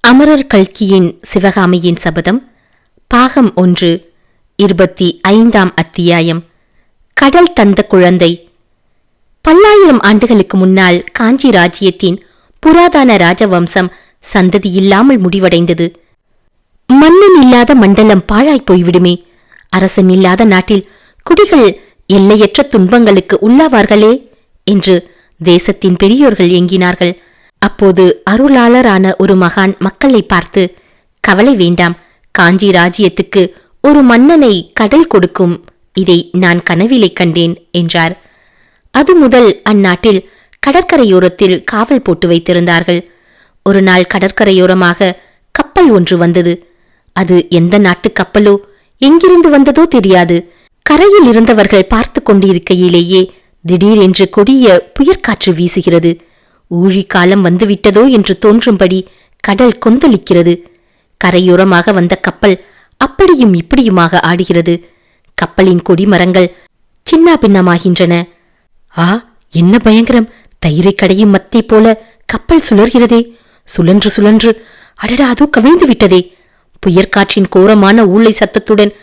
அமரர் கல்கியின் சிவகாமியின் சபதம் பாகம் 1 25ஆம் அத்தியாயம். கடல் தந்த குழந்தை. பல்லாயிரம் ஆண்டுகளுக்கு முன்னால் காஞ்சி ராஜ்யத்தின் புராதன ராஜவம்சம் சந்ததி இல்லாமல் முடிவடைந்தது. மன்னன் இல்லாத மண்டலம் பாழாய் போய்விடுமே, அரசன் இல்லாத நாட்டில் குடிகள் எல்லையற்ற துன்பங்களுக்கு உள்ளாவார்களே என்று தேசத்தின் பெரியோர்கள் ஏங்கினார்கள். அப்போது அருளாளரான ஒரு மகான் மக்களை பார்த்து, கவலை வேண்டாம், காஞ்சி ராஜ்யத்துக்கு ஒரு மன்னனை கடல் கொடுக்கும், இதை நான் கனவிலே கண்டேன் என்றார். அது முதல் அந்நாட்டில் கடற்கரையோரத்தில் காவல் போட்டு வைத்திருந்தார்கள். ஒரு நாள் கடற்கரையோரமாக கப்பல் ஒன்று வந்தது. அது எந்த நாட்டு கப்பலோ, எங்கிருந்து வந்ததோ தெரியாது. கரையில் இருந்தவர்கள் பார்த்து கொண்டிருக்கையிலேயே திடீரென்று கொடிய புயற்காற்று வீசுகிறது. ஊழிக்காலம் வந்துவிட்டதோ என்று தோன்றும்படி கடல் கொந்தளிக்கிறது. கரையோரமாக வந்த கப்பல் அப்படியும் இப்படியுமாக ஆடுகிறது. கப்பலின் கொடிமரங்கள் சின்ன பின்னமாகின்றன. ஆ, என்ன பயங்கரம்! தயிரை கடையும் மத்தை போல கப்பல் சுழல்கிறதே, சுழன்று சுழன்று. அடடா, அதோ கவிழ்ந்து விட்டதே! புயற்காற்றின் கோரமான ஊளை சத்தத்துடன்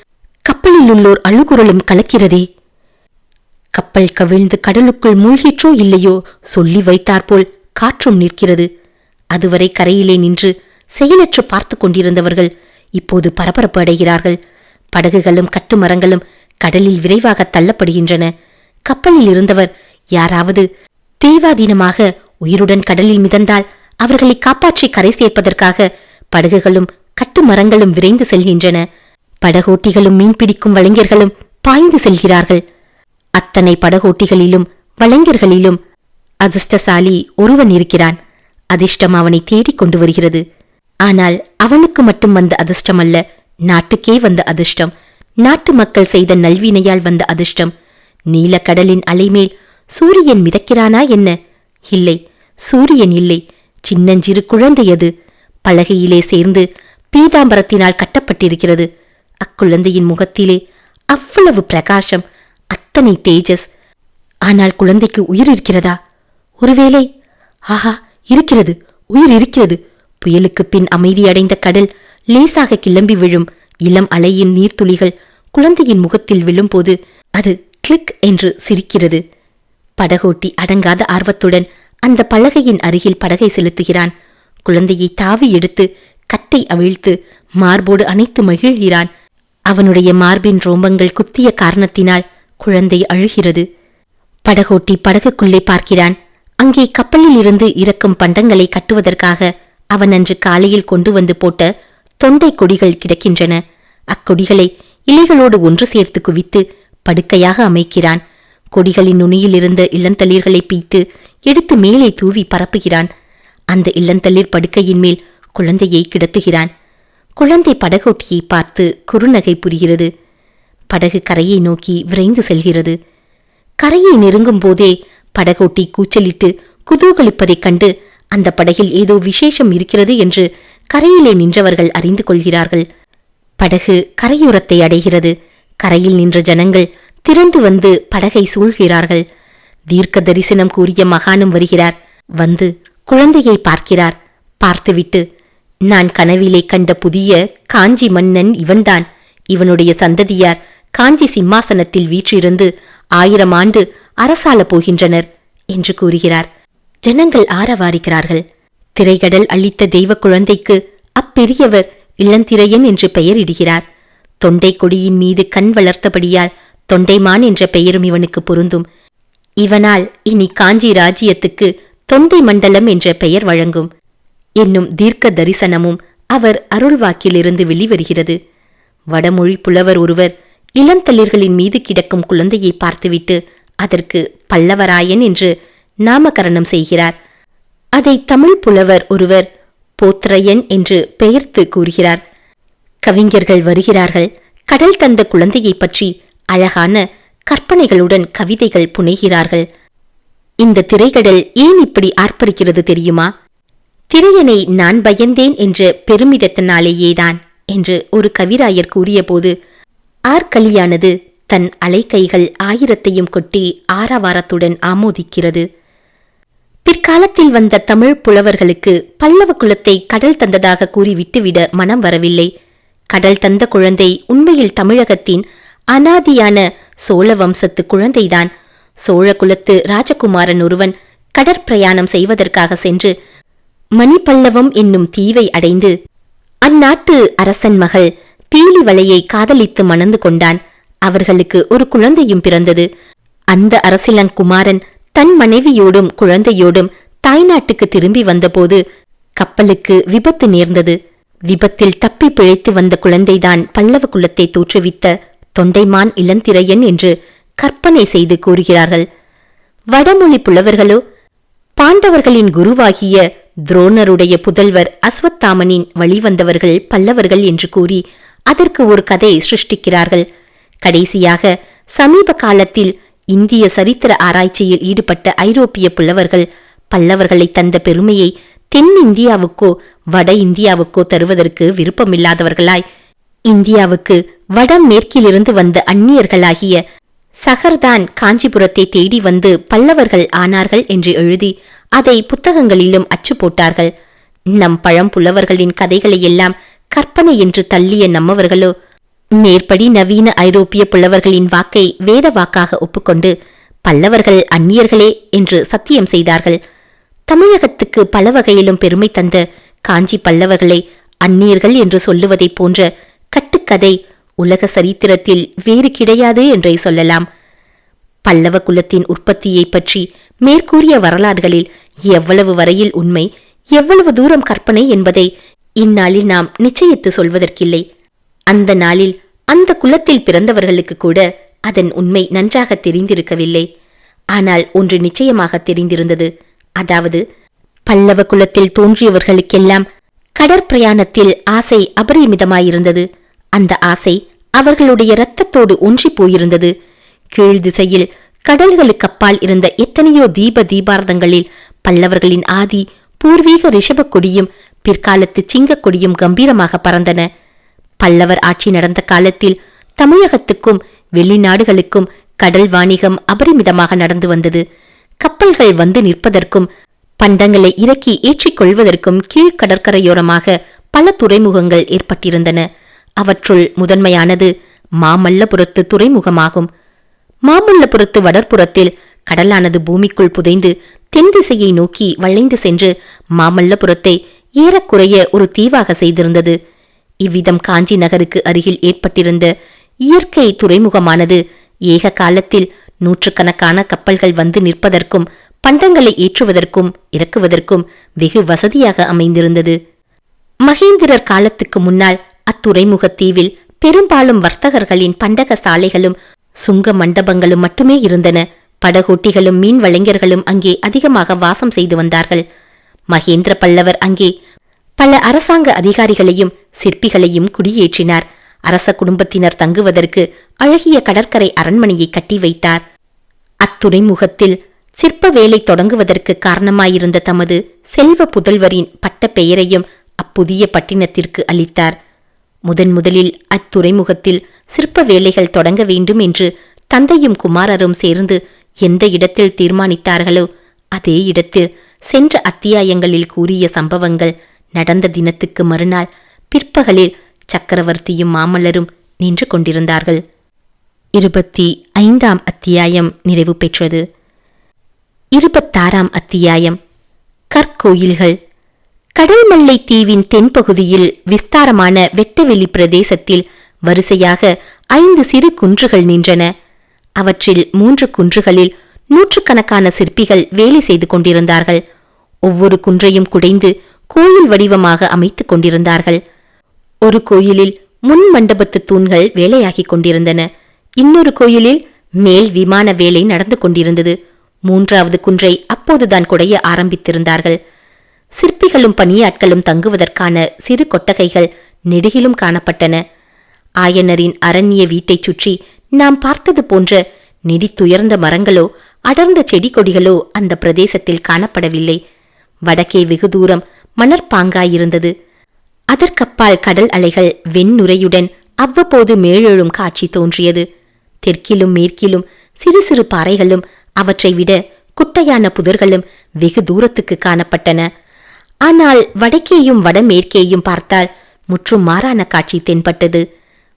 கப்பலில் உள்ளோர் அழுகுரலும் கலக்கிறதே. கப்பல் கவிழ்ந்து கடலுக்குள் மூழ்கிற்றோ இல்லையோ, சொல்லி வைத்தாற்போல் காற்றும் நிற்கிறது. அதுவரை கரையிலே நின்று செயலற்று பார்த்து கொண்டிருந்தவர்கள் இப்போது பரபரப்பு அடைகிறார்கள். படகுகளும் கட்டுமரங்களும் கடலில் விரைவாக தள்ளப்படுகின்றன. கப்பலில் இருந்தவர் யாராவது தெய்வாதீனமாக உயிருடன் கடலில் மிதந்தால் அவர்களை காப்பாற்றி கரை சேர்ப்பதற்காக படகுகளும் கட்டுமரங்களும் விரைந்து செல்கின்றன. படகோட்டிகளும் மீன்பிடிக்கும் வலைஞர்களும் பாய்ந்து செல்கிறார்கள். அத்தனை படகோட்டிகளிலும் வலைஞர்களிலும் அதிர்ஷ்டசாலி ஒருவன் இருக்கிறான். அதிர்ஷ்டம் அவனை தேடிக் கொண்டு வருகிறது. ஆனால் அவனுக்கு மட்டும் வந்த அதிர்ஷ்டம் அல்ல, நாட்டுக்கே வந்த அதிர்ஷ்டம். நாட்டு மக்கள் செய்த நல்வினையால் வந்த அதிர்ஷ்டம். நீலக்கடலின் அலைமேல் சூரியன் மிதக்கிறானா என்ன? இல்லை, சூரியன் இல்லை, சின்னஞ்சிறு குழந்தையது. பலகையிலே சேர்ந்து பீதாம்பரத்தினால் கட்டப்பட்டிருக்கிறது. அக்குழந்தையின் முகத்திலே அவ்வளவு பிரகாசம், அத்தனை தேஜஸ். ஆனால் குழந்தைக்கு உயிர் இருக்கிறதா? ஒருவேளை, ஆஹா, இருக்கிறது, உயிர் இருக்கிறது. புயலுக்கு பின் அமைதியடைந்த கடல் லேசாக கிளம்பி விழும் இளம் அலையின் நீர்த்துளிகள் குழந்தையின் முகத்தில் விழும்போது அது கிளிக் என்று சிரிக்கிறது. படகோட்டி அடங்காத ஆர்வத்துடன் அந்த பலகையின் அருகில் படகை செலுத்துகிறான். குழந்தையை தாவி எடுத்து கட்டை அவிழ்த்து மார்போடு அணைத்து மகிழ்கிறான். அவனுடைய மார்பின் ரோமங்கள் குத்திய காரணத்தினால் குழந்தை அழுகிறது. படகோட்டி படகுக்குள்ளே பார்க்கிறான். அங்கே கப்பலில் இருந்து இறக்கும் பண்டங்களை கட்டுவதற்காக அவன் அன்று காலையில் கொண்டு வந்து போட்ட தொண்டை கொடிகள் கிடக்கின்றன. அக்கொடிகளை இலைகளோடு ஒன்று சேர்த்து குவித்து படுக்கையாக அமைக்கிறான். கொடிகளின் நுனியில் இருந்த இளந்தளிர்களை பீத்து எடுத்து மேலே தூவி பரப்புகிறான். அந்த இளந்தளிர் படுக்கையின் மேல் குழந்தையை கிடத்துகிறான். குழந்தை படகோட்டியை பார்த்து குறுநகை புரிகிறது. படகு கரையை நோக்கி விரைந்து செல்கிறது. கரையை நெருங்கும் போதே படகோட்டி கூச்சலிட்டு குதூகலிப்பதைக் கண்டு அந்த படகில் ஏதோ விசேஷம் இருக்கிறது என்று கரையிலே நின்றவர்கள் அறிந்து கொள்கிறார்கள். படகு கரையோரத்தை அடைகிறது. கரையில் நின்ற ஜனங்கள் திரண்டு வந்து படகை சூழ்கிறார்கள். தீர்க்க தரிசனம் கூறிய மகானும் வருகிறார். வந்து குழந்தையை பார்க்கிறார். பார்த்துவிட்டு, நான் கனவிலே கண்ட புதிய காஞ்சி மன்னன் இவன்தான். இவனுடைய சந்ததியார் காஞ்சி சிம்மாசனத்தில் வீற்றிருந்து 1000 ஆண்டு அரசாள போகின்றனர் என்று கூறுகிறார். ஜனங்கள் ஆரவாரிக்கிறார்கள். திரைகடல் அளித்த தெய்வ குழந்தைக்கு அப்பெரியவர் இளந்திரையன் என்று பெயரிடுகிறார். தொண்டை கொடியின் மீது கண் வளர்த்தபடியால் தொண்டைமான் என்ற பெயரும் இவனுக்கு பொருந்தும். இவனால் இனி காஞ்சி ராஜ்யத்துக்கு தொண்டை மண்டலம் என்ற பெயர் வழங்கும் என்னும் தீர்க்க தரிசனமும் அவர் அருள்வாக்கிலிருந்து வெளிவருகிறது. வடமொழி புலவர் ஒருவர் இளந்தளிர்களின் மீது கிடக்கும் குழந்தையை பார்த்துவிட்டு அதற்கு பல்லவராயன் என்று நாமகரணம் செய்கிறார். அதை தமிழ் புலவர் ஒருவர் போத்ரையன் என்று பெயர்த்து கூறுகிறார். கவிஞர்கள் வருகிறார்கள். கடல் தந்த குழந்தையை பற்றி அழகான கற்பனைகளுடன் கவிதைகள் புனைகிறார்கள். இந்த திரைகடல் ஏன் இப்படி ஆர்ப்பரிக்கிறது தெரியுமா? திரையனை நான் பயந்தேன் என்ற பெருமிதத்தினாலேயேதான் என்று ஒரு கவிராயர் கூறியபோது ஆர்கலியானது தன் அலைக்கைகள் 1000ஐயும் கொட்டி ஆரவாரத்துடன் ஆமோதிக்கிறது. பிற்காலத்தில் வந்த தமிழ் புலவர்களுக்கு பல்லவ குலத்தை கடல் தந்ததாக கூறி விட்டுவிட மனம் வரவில்லை. கடல் தந்த குழந்தை உண்மையில் தமிழகத்தின் அனாதியான சோழ வம்சத்து குழந்தைதான். சோழ குலத்து ராஜகுமாரன் ஒருவன் கடற்பிரயாணம் செய்வதற்காக சென்று மணிப்பல்லவம் என்னும் தீவை அடைந்து அந்நாட்டு அரசன் மகள் பீலிவளையை காதலித்து மணந்து கொண்டான். அவர்களுக்கு ஒரு குழந்தையும் பிறந்தது. அந்த அரசிலங்குமாரன் தன் மனைவியோடும் குழந்தையோடும் தாய்நாட்டுக்கு திரும்பி வந்தபோது கப்பலுக்கு விபத்து நேர்ந்தது. விபத்தில் தப்பி பிழைத்து வந்த குழந்தைதான் பல்லவ குலத்தை தோற்றுவித்த தொண்டைமான் இளந்திரையன் என்று கற்பனை செய்து கூறுகிறார்கள். வடமொழி புலவர்களோ பாண்டவர்களின் குருவாகிய துரோணருடைய புதல்வர் அஸ்வத்தாமனின் வழிவந்தவர்கள் பல்லவர்கள் என்று கூறி அதற்கு ஒரு கதை சிருஷ்டிக்கிறார்கள். கடைசியாக சமீப காலத்தில் இந்திய சரித்திர ஆராய்ச்சியில் ஈடுபட்ட ஐரோப்பிய புலவர்கள் பல்லவர்களை தந்த பெருமையை தென்னிந்தியாவுக்கோ வட இந்தியாவுக்கோ தருவதற்கு விருப்பமில்லாதவர்களாய் இந்தியாவுக்கு வடமேற்கிலிருந்து வந்த அந்நியர்களாகிய சகர்தான் காஞ்சிபுரத்தை தேடி வந்து பல்லவர்கள் ஆனார்கள் என்று எழுதி அதை புத்தகங்களிலும் அச்சு போட்டார்கள். நம் பழம்புலவர்களின் கதைகளையெல்லாம் கற்பனை என்று தள்ளிய நம்மவர்களோ மேற்படி நவீன ஐரோப்பிய புலவர்களின் வாக்கை வேத வாக்காக ஒப்புக்கொண்டு பல்லவர்கள் அந்நியர்களே என்று சத்தியம் செய்தார்கள். தமிழகத்துக்கு பல வகையிலும் பெருமை தந்த காஞ்சி பல்லவர்களை அந்நியர்கள் என்று சொல்லுவதைப் போன்ற கட்டுக்கதை உலக சரித்திரத்தில் வேறு கிடையாது என்றே சொல்லலாம். பல்லவ குலத்தின் உற்பத்தியை பற்றி மேற்கூறிய வரலாறுகளில் எவ்வளவு வரையில் உண்மை, எவ்வளவு தூரம் கற்பனை என்பதை இந்நாளில் நாம் நிச்சயித்து சொல்வதற்கில்லை. அந்த நாளில் அந்த குலத்தில் பிறந்தவர்களுக்கு கூட அதன் உண்மை நன்றாக தெரிந்திருக்கவில்லை. ஆனால் ஒன்று நிச்சயமாக தெரிந்திருந்தது. அதாவது பல்லவ குலத்தில் தோன்றியவர்களுக்கெல்லாம் கடற்பிரயாணத்தில் ஆசை அபரிமிதமாயிருந்தது. அந்த ஆசை அவர்களுடைய இரத்தத்தோடு ஒன்றி போயிருந்தது. கீழ் திசையில் கடல்களுக்கு அப்பால் இருந்த எத்தனையோ தீபார்த்தங்களில் பல்லவர்களின் ஆதி பூர்வீக ரிஷப கொடியும் பிற்காலத்து சிங்க கொடியும் கம்பீரமாக பறந்தன. பல்லவர் ஆட்சி நடந்த காலத்தில் தமிழகத்துக்கும் வெளிநாடுகளுக்கும் கடல் வாணிகம் அபரிமிதமாக நடந்து வந்தது. கப்பல்கள் வந்து நிற்பதற்கும் பண்டங்களை இறக்கி ஏற்றிக்கொள்வதற்கும் கீழ்கடற்கரையோரமாக பல துறைமுகங்கள் ஏற்பட்டிருந்தன. அவற்றுள் முதன்மையானது மாமல்லபுரத்து துறைமுகமாகும். மாமல்லபுரத்து வடற்புறத்தில் கடலானது பூமிக்குள் புதைந்து தென் திசையை நோக்கி வளைந்து சென்று மாமல்லபுரத்தை ஏறக்குறைய ஒரு தீவாக செய்திருந்தது. இவ்விதம் காஞ்சி நகருக்கு அருகில் ஏற்பட்டிருந்த இயற்கை துறைமுகமானது ஏக காலத்தில் நூற்றுக்கணக்கான கப்பல்கள் வந்து நிற்பதற்கும் பண்டங்களை ஏற்றுவதற்கும் இறக்குவதற்கும் வெகு வசதியாக அமைந்திருந்தது. மகேந்திரர் காலத்துக்கு முன்னால் அத்துறைமுக தீவில் பெரும்பாலும் வர்த்தகர்களின் பண்டக சாலைகளும் சுங்க மண்டபங்களும் மட்டுமே இருந்தன. படகோட்டிகளும் மீன் வளைஞர்களும் அங்கே அதிகமாக வாசம் செய்து வந்தார்கள். மகேந்திர பல்லவர் அங்கே பல அரசாங்க அதிகாரிகளையும் சிற்பிகளையும் குடியேற்றினார். அரச குடும்பத்தினர் தங்குவதற்கு அழகிய கடற்கரை அரண்மனையை கட்டி வைத்தார். அத்துறைமுகத்தில் சிற்ப வேலை தொடங்குவதற்கு காரணமாயிருந்த தமது செல்வ புதல்வரின் பட்ட பெயரையும் அப்புதிய பட்டினத்திற்கு அளித்தார். முதலில் அத்துறைமுகத்தில் சிற்ப வேலைகள் தொடங்க வேண்டும் என்று தந்தையும் குமாரரும் சேர்ந்து எந்த இடத்தில் தீர்மானித்தார்களோ அதே இடத்தில் சென்ற அத்தியாயங்களில் கூறிய சம்பவங்கள் நடந்த தினத்துக்கு மறுநாள் பிற்பகலில் சக்கரவர்த்தியும் மாமல்லரும் நின்று கொண்டிருந்தார்கள். 25ஆம் அத்தியாயம் நிறைவு பெற்றது. 26ஆம் அத்தியாயம் கற்கோயில்கள். கடல்மல்லை தீவின் தென்பகுதியில் விஸ்தாரமான வெட்டவெளி பிரதேசத்தில் வரிசையாக 5 சிறு குன்றுகள் நின்றன. அவற்றில் 3 குன்றுகளில் நூற்றுக்கணக்கான சிற்பிகள் வேலை செய்து கொண்டிருந்தார்கள். ஒவ்வொரு குன்றையும் குடைந்து கோயில் வடிவமாக அமைத்துக் கொண்டிருந்தார்கள். ஒரு கோயிலில் முன் மண்டபத்து தூண்கள் வேலையாகிக் கொண்டிருந்தன. இன்னொரு கோயிலில் மேல் விமான வேலை நடந்து கொண்டிருந்தது. 3வது குன்றை அப்போதுதான் குடைய ஆரம்பித்திருந்தார்கள். சிற்பிகளும் பணியாட்களும் தங்குவதற்கான சிறு கொட்டகைகள் நெடுகிலும் காணப்பட்டன. ஆயனரின் அரண்ய வீட்டைச் சுற்றி நாம் பார்த்தது போன்ற நெடித்துயர்ந்த மரங்களோ அடர்ந்த செடி கொடிகளோ அந்த பிரதேசத்தில் காணப்படவில்லை. வடக்கே வெகு தூரம் மணற்பாங்காயிருந்தது. அதற்கப்பால் கடல் அலைகள் வெண்ணுரையுடன் அவ்வப்போது மேலெழும் காட்சி தோன்றியது. தெற்கிலும் மேற்கிலும் சிறு சிறு பாறைகளும் அவற்றை விட குட்டையான புதர்களும் வெகு தூரத்துக்கு காணப்பட்டன. ஆனால் வடக்கேயும் வடமேற்கேயும் பார்த்தால் முற்றும் மாறான காட்சி தென்பட்டது.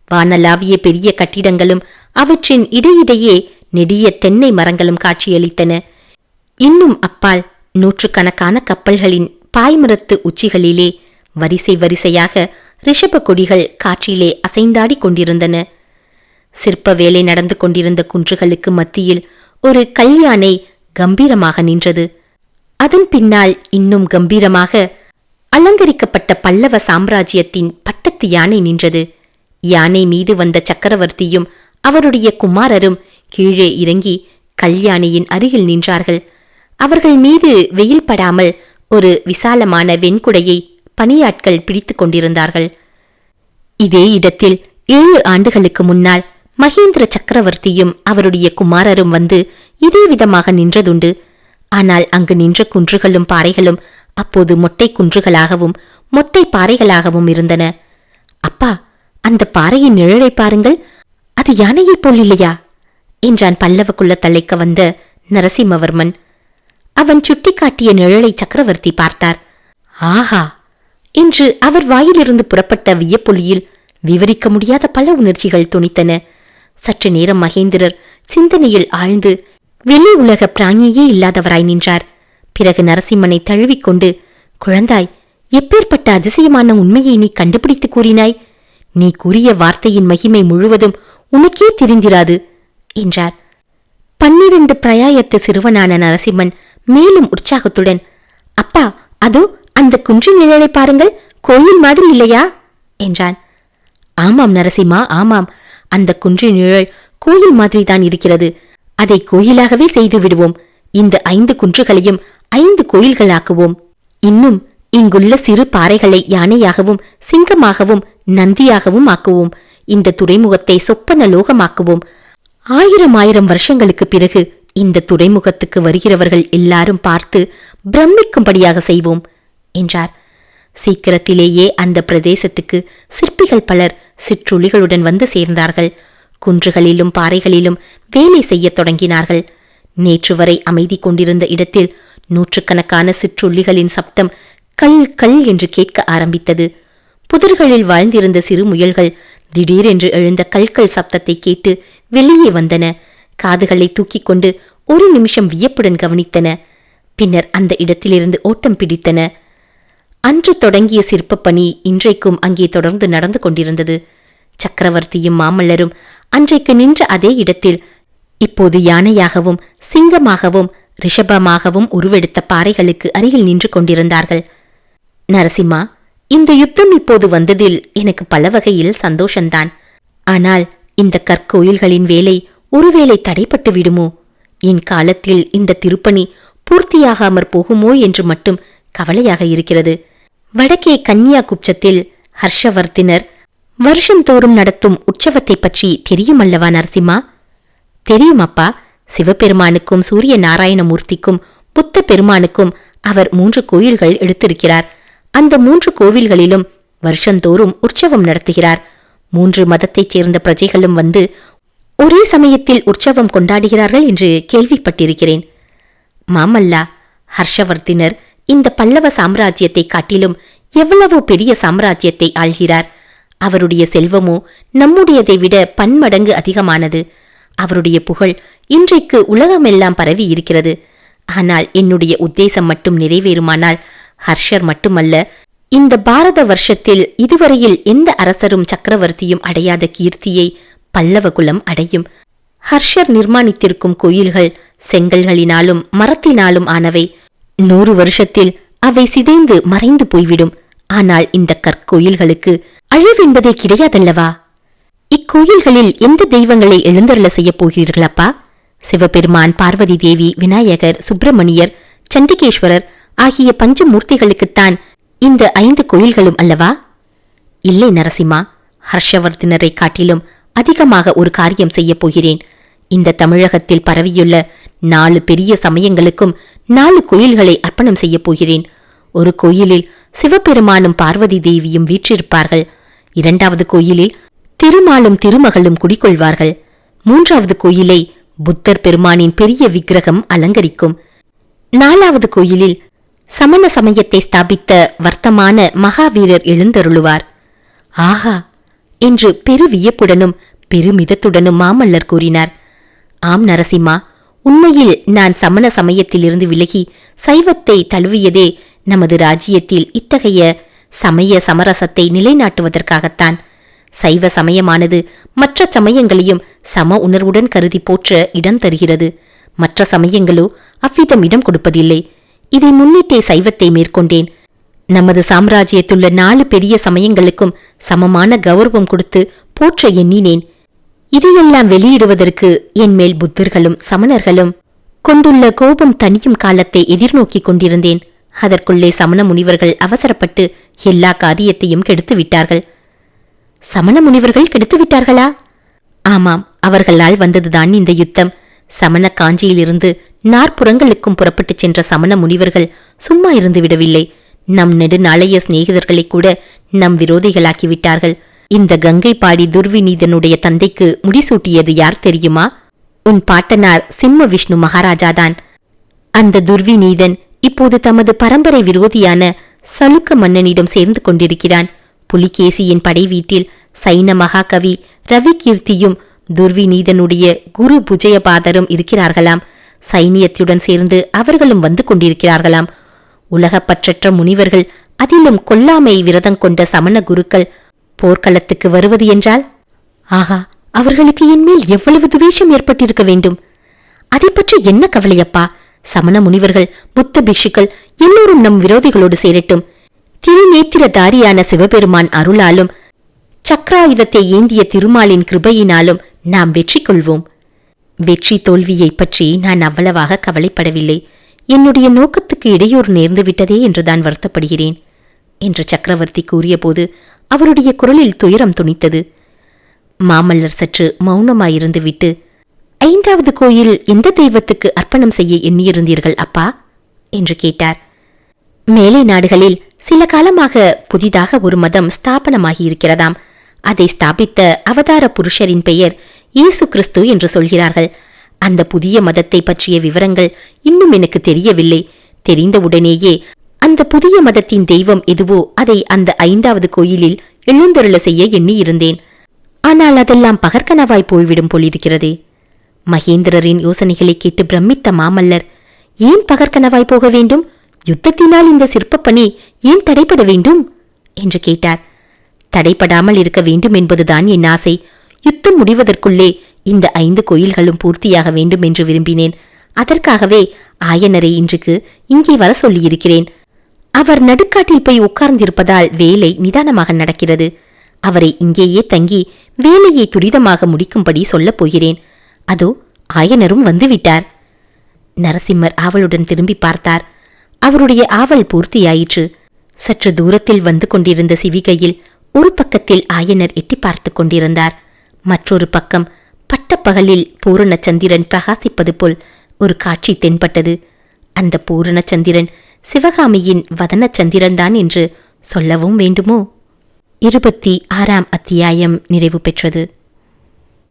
வானலாவிய பெரிய கட்டிடங்களும் அவற்றின் இடையிடையே நெடிய தென்னை மரங்களும் காட்சியளித்தன. இன்னும் அப்பால் நூற்றுக்கணக்கான கப்பல்களின் பாய்மரத்து உச்சிகளிலே வரிசை வரிசையாக ரிஷப கொடிகள் காற்றிலே அசைந்தாடி கொண்டிருந்தன. சிற்ப வேலை நடந்து கொண்டிருந்த குன்றுகளுக்கு மத்தியில் ஒரு கல்யானை கம்பீரமாக நின்றது. அதன் பின்னால் இன்னும் கம்பீரமாக அலங்கரிக்கப்பட்ட பல்லவ சாம்ராஜ்யத்தின் பட்டத்து யானை நின்றது. யானை மீது வந்த சக்கரவர்த்தியும் அவருடைய குமாரரும் கீழே இறங்கி கல்யாணியின் அருகில் நின்றார்கள். அவர்கள் மீது வெயில் படாமல் ஒரு விசாலமான வெண்குடையை பணியாட்கள் பிடித்து கொண்டிருந்தார்கள். இதே இடத்தில் 7 ஆண்டுகளுக்கு முன்னால் மகேந்திர சக்கரவர்த்தியும் அவருடைய குமாரரும் வந்து இதே விதமாக நின்றதுண்டு. ஆனால் அங்கு நின்ற குன்றுகளும் பாறைகளும் அப்போது மொட்டை குன்றுகளாகவும் மொட்டை பாறைகளாகவும் இருந்தன. அப்பா, அந்த பாறையின் நிழலை பாருங்கள், அது யானையைப் போல் இல்லையா என்றான் பல்லவ குலத்தலைக்க வந்த நரசிம்மவர்மன். அவன் சுட்டிக்காட்டிய நிழலை சக்கரவர்த்தி பார்த்தார். ஆஹா என்று அவர் வாயிலிருந்து புறப்பட்ட வியப்பொலியில் விவரிக்க முடியாத பல உணர்ச்சிகள் துணித்தன. சற்று நேரம் மகேந்திரர் சிந்தனையில் ஆழ்ந்து வெளி உலக பிராணியே இல்லாதவராய் நின்றார். பிறகு நரசிம்மனை தழுவிக்கொண்டு, குழந்தாய், எப்பேற்பட்ட அதிசயமான உண்மையை நீ கண்டுபிடித்து கூறினாய்? நீ கூறிய வார்த்தையின் மகிமை முழுவதும் உனக்கே தெரிந்திராது என்றார். 12 பிரயாயத்து சிறுவனான நரசிம்மன் மேலும் உற்சாகத்துடன், அப்பா, அதோ அந்த குன்றின் நிழலை பாருங்கள், கோயில் மாதிரி இல்லையா என்றான். ஆமாம் நரசிம்மா, ஆமாம், அந்த குன்றின் நிழல் கோயில் மாதிரிதான் இருக்கிறது. அதை கோயிலாகவே செய்து விடுவோம். இந்த 5 குன்றுகளையும் 5 கோயில்களாக்குவோம். இன்னும் இங்குள்ள சிறு பாறைகளை யானையாகவும் சிங்கமாகவும் நந்தியாகவும் ஆக்குவோம். இந்த துறைமுகத்தை சொப்பன லோகமாக்குவோம். 1000 வருஷங்களுக்கு பிறகு இந்த துறைமுகத்துக்கு வருகிறவர்கள் எல்லாரும் பார்த்து பிரமிக்கும்படியாக செய்வோம் என்றார். சீக்கிரத்திலேயே அந்த பிரதேசத்துக்கு சிற்பிகள் பலர் சிற்றுளிகளுடன் வந்து சேர்ந்தார்கள். குன்றுகளிலும் பாறைகளிலும் வேலை செய்ய தொடங்கினார்கள். நேற்று வரை அமைதி கொண்டிருந்த இடத்தில் நூற்றுக்கணக்கான சிற்றுள்ளிகளின் சப்தம் கல் கல் என்று கேட்க ஆரம்பித்தது. புதர்களில் வாழ்ந்திருந்த சிறு முயல்கள் திடீரென்று எழுந்த கல்கல் சப்தத்தை கேட்டு வெளியே வந்தன. காதுகளை தூக்கிக் கொண்டு ஒரு நிமிஷம் வியப்புடன் கவனித்தன. பின்னர் அந்த இடத்திலிருந்து ஓட்டம் பிடித்தன. அன்று தொடங்கிய சிற்ப பணி இன்றைக்கும் அங்கே தொடர்ந்து நடந்து கொண்டிருந்தது. சக்கரவர்த்தியும் மாமல்லரும் அன்றைக்கு நின்ற அதே இடத்தில் இப்போது யானையாகவும் சிங்கமாகவும் ரிஷபமாகவும் உருவெடுத்த பாறைகளுக்கு அருகில் நின்று கொண்டிருந்தார்கள். நரசிம்மா, இந்த யுத்தம் இப்போது வந்ததில் எனக்கு பல வகையில் சந்தோஷந்தான். ஆனால் இந்த கற்கோயில்களின் வேலை ஒருவேளை தடைப்பட்டு விடுமோ? என் காலத்தில் இந்த திருப்பணி பூர்த்தியாகாமற் போகுமோ என்று மட்டும் கவலையாக இருக்கிறது. வடக்கே கன்னியாகுப்சத்தில் ஹர்ஷவர்த்தினர் வருஷந்தோறும் நடத்தும் உற்சவத்தை பற்றி தெரியுமல்லவா நரசிம்மா? தெரியும் அப்பா. சிவபெருமானுக்கும் சூரிய நாராயணமூர்த்திக்கும் புத்த பெருமானுக்கும் அவர் 3 கோயில்கள் எடுத்திருக்கிறார். அந்த 3 கோவில்களிலும் வருஷந்தோறும் உற்சவம் நடத்துகிறார். 3 மதத்தைச் சேர்ந்த பிரஜைகளும் வந்து ஒரே சமயத்தில் உற்சவம் கொண்டாடுகிறார்கள் என்று கேள்விப்பட்டிருக்கிறேன். மாமல்லா, ஹர்ஷவர்த்தினர் இந்த பல்லவ சாம்ராஜ்யத்தை காட்டிலும் எவ்வளவோ பெரிய சாம்ராஜ்யத்தை ஆள்கிறார். அவருடைய செல்வமோ நம்முடையதை விட பன்மடங்கு அதிகமானது. அவருடைய புகழ் இன்றைக்கு உலகமெல்லாம் பரவி இருக்கிறது. ஆனால் என்னுடைய உத்தேசம் மட்டும் நிறைவேறுமானால் ஹர்ஷர் மட்டுமல்ல, இந்த பாரத வருஷத்தில் இதுவரையில் எந்த அரசரும் சக்கரவர்த்தியும் அடையாத கீர்த்தியை பல்லவகுலம் அடையும். ஹர்ஷர் நிர்மாணித்திருக்கும் கோயில்கள் செங்கல்களினாலும் மரத்தினாலும் ஆனவை. 100 வருஷத்தில் அவை சிதைந்து மறைந்து போய்விடும். ஆனால் இந்த கற்கோயில்களுக்கு அழிவென்பதே கிடையாதல்லவா? இக்கோயில்களில் எந்த தெய்வங்களை எழுந்தருள செய்யப் போகிறீர்களப்பா? சிவபெருமான், பார்வதி தேவி, விநாயகர், சுப்பிரமணியர், சண்டிகேஸ்வரர் ஆகிய பஞ்சமூர்த்திகளுக்குத்தான் இந்த 5 கோயில்களும் அல்லவா? இல்லை நரசிம்மா, ஹர்ஷவர்த்தினரை காட்டிலும் அதிகமாக ஒரு காரியம் செய்யப் போகிறேன். இந்த தமிழகத்தில் பரவியுள்ள 4 பெரிய சமயங்களுக்கும் 4 கோயில்களை அர்ப்பணம் செய்யப் போகிறேன். ஒரு கோயிலில் சிவபெருமானும் பார்வதி தேவியும் வீற்றிருப்பார்கள். 2வது கோயிலில் திருமாலும் திருமகளும் குடிகொள்வார்கள். 3வது கோயிலை புத்தர் பெருமானின் பெரிய விக்கிரகம் அலங்கரிக்கும். 4வது கோயிலில் சமண சமயத்தை ஸ்தாபித்த வர்த்தமான மகாவீரர் எழுந்தருளுவார். ஆஹா என்று பெரு வியப்புடனும் பெருமிதத்துடனும் மாமல்லர் கூறினார். ஆம் நரசிம்மா, உண்மையில் நான் சமண சமயத்திலிருந்து விலகி சைவத்தை தழுவியதே நமது ராஜ்யத்தில் இத்தகைய சமய சமரசத்தை நிலைநாட்டுவதற்காகத்தான். சைவ சமயமானது மற்ற சமயங்களையும் சம உணர்வுடன் கருதி போற்ற இடம் தருகிறது. மற்ற சமயங்களோ அவ்விதம் இடம் கொடுப்பதில்லை. இதை முன்னிட்டே சைவத்தை மேற்கொண்டேன். நமது சாம்ராஜ்யத்துள்ள 4 பெரிய சமயங்களுக்கும் சமமான கௌரவம் கொடுத்து போற்ற எண்ணினேன். இதையெல்லாம் வெளியிடுவதற்கு என் மேல் புத்தர்களும் சமணர்களும் கொண்டுள்ள கோபம் தனியும் காலத்தை எதிர்நோக்கிக் கொண்டிருந்தேன். அதற்குள்ளே சமண முனிவர்கள் அவசரப்பட்டு எல்லா காரியத்தையும் கெடுத்து விட்டார்கள். சமண முனிவர்கள் கெடுத்து விட்டார்களா? ஆமாம், அவர்களால் வந்ததுதான் இந்த யுத்தம். சமண காஞ்சியிலிருந்து 4 புறங்களுக்கும் புறப்பட்டுச் சென்ற சமண முனிவர்கள் சும்மா இருந்து விடவில்லை. நம் நெடுநாளைய சிநேகிதர்களை கூட நம் விரோதிகளாக்கிவிட்டார்கள். இந்த கங்கை பாடி துர்விநீதனுடைய தந்தைக்கு முடிசூட்டியது யார் தெரியுமா? உன் பாட்டனார் சிம்ம விஷ்ணு மகாராஜாதான். அந்த துர்விநீதன் இப்போது தமது பரம்பரை விரோதியான சலுக்க மன்னனிடம் சேர்ந்து கொண்டிருக்கிறான். புலிகேசியின் படை வீட்டில் சைன மகாகவி ரவி கீர்த்தியும் துர்விநீதனுடைய குரு புஜயபாதரும் இருக்கிறார்களாம். சைனியத்துடன் சேர்ந்து அவர்களும் வந்து கொண்டிருக்கிறார்களாம். உலகப்பற்றற்ற முனிவர்கள், அதிலும் கொல்லாமை விரதம் கொண்ட சமண குருக்கள் போர்க்களத்துக்கு வருவது என்றால், ஆஹா, அவர்களுக்கு என்மேல் எவ்வளவு துவேஷம் ஏற்பட்டிருக்க வேண்டும். அதை பற்றி என்ன கவலையப்பா? சமண முனிவர்கள், புத்த பிக்ஷுக்கள் எல்லோரும் நம் விரோதிகளோடு சேரட்டும். திருநேத்திரதாரியான சிவபெருமான் அருளாலும் சக்கராயுதத்தை ஏந்திய திருமாலின் கிருபையினாலும் நாம் வெற்றி கொள்வோம். வெற்றி தோல்வியை பற்றி நான் அவ்வளவாக கவலைப்படவில்லை. என்னுடைய நோக்கத்துக்கு இடையூறு நேர்ந்துவிட்டதே என்றுதான் வருத்தப்படுகிறேன் என்று சக்கரவர்த்தி கூறியபோது அவருடைய குரலில் துயரம் துணித்தது. மாமல்லர் சற்று மௌனமாயிருந்து விட்டு, 5வது கோயில் எந்த தெய்வத்துக்கு அர்ப்பணம் செய்ய எண்ணியிருந்தீர்கள் அப்பா என்று கேட்டார். மேலை நாடுகளில் சில காலமாக புதிதாக ஒரு மதம் ஸ்தாபனமாகியிருக்கிறதாம். அதை ஸ்தாபித்த அவதார புருஷரின் பெயர் இயேசு கிறிஸ்து என்று சொல்கிறார்கள். அந்த புதிய மதத்தை பற்றிய விவரங்கள் இன்னும் எனக்கு தெரியவில்லை. தெரிந்தவுடனேயே அந்த புதிய மதத்தின் தெய்வம் எதுவோ அதை அந்த 5வது கோயிலில் எழுந்தருள செய்ய எண்ணியிருந்தேன். ஆனால் அதெல்லாம் பகற்கனவாய் போய்விடும் போலிருக்கிறதே. மகேந்திரரின் யோசனைகளை கேட்டு பிரமித்த மாமல்லர், ஏன் பகற்கனவாய் போக வேண்டும்? யுத்தத்தினால் இந்த சிற்பப்பணி ஏன் தடைபட வேண்டும் என்று கேட்டார். தடைபடாமல் இருக்க வேண்டும் என்பதுதான் என் ஆசை. யுத்தம் முடிவதற்குள்ளே இந்த 5 கோயில்களும் பூர்த்தியாக வேண்டும் என்று விரும்பினேன். அதற்காகவே ஆயனரை இன்றுக்கு இங்கே வர சொல்லியிருக்கிறேன். அவர் நடுக்காட்டில் போய் உட்கார்ந்திருப்பதால் வேலை நிதானமாக நடக்கிறது. அவரை இங்கேயே தங்கி வேலையை துரிதமாக முடிக்கும்படி சொல்லப் போகிறேன். அதோ ஆயனரும் வந்துவிட்டார். நரசிம்மர் ஆவலுடன் திரும்பி பார்த்தார். அவருடைய ஆவல் பூர்த்தியாயிற்று. சற்று தூரத்தில் வந்து கொண்டிருந்த சிவிகையில் ஒரு பக்கத்தில் ஆயனர் எட்டி பார்த்து கொண்டிருந்தார். மற்றொரு பக்கம் பட்டப்பகலில் பூரண சந்திரன் பிரகாசிப்பது போல் ஒரு காட்சி தென்பட்டது. அந்த பூரண சந்திரன் சிவகாமியின் வதன சந்திரன்தான் என்று சொல்லவும் வேண்டுமோ? 26ஆம் அத்தியாயம் நிறைவு பெற்றது.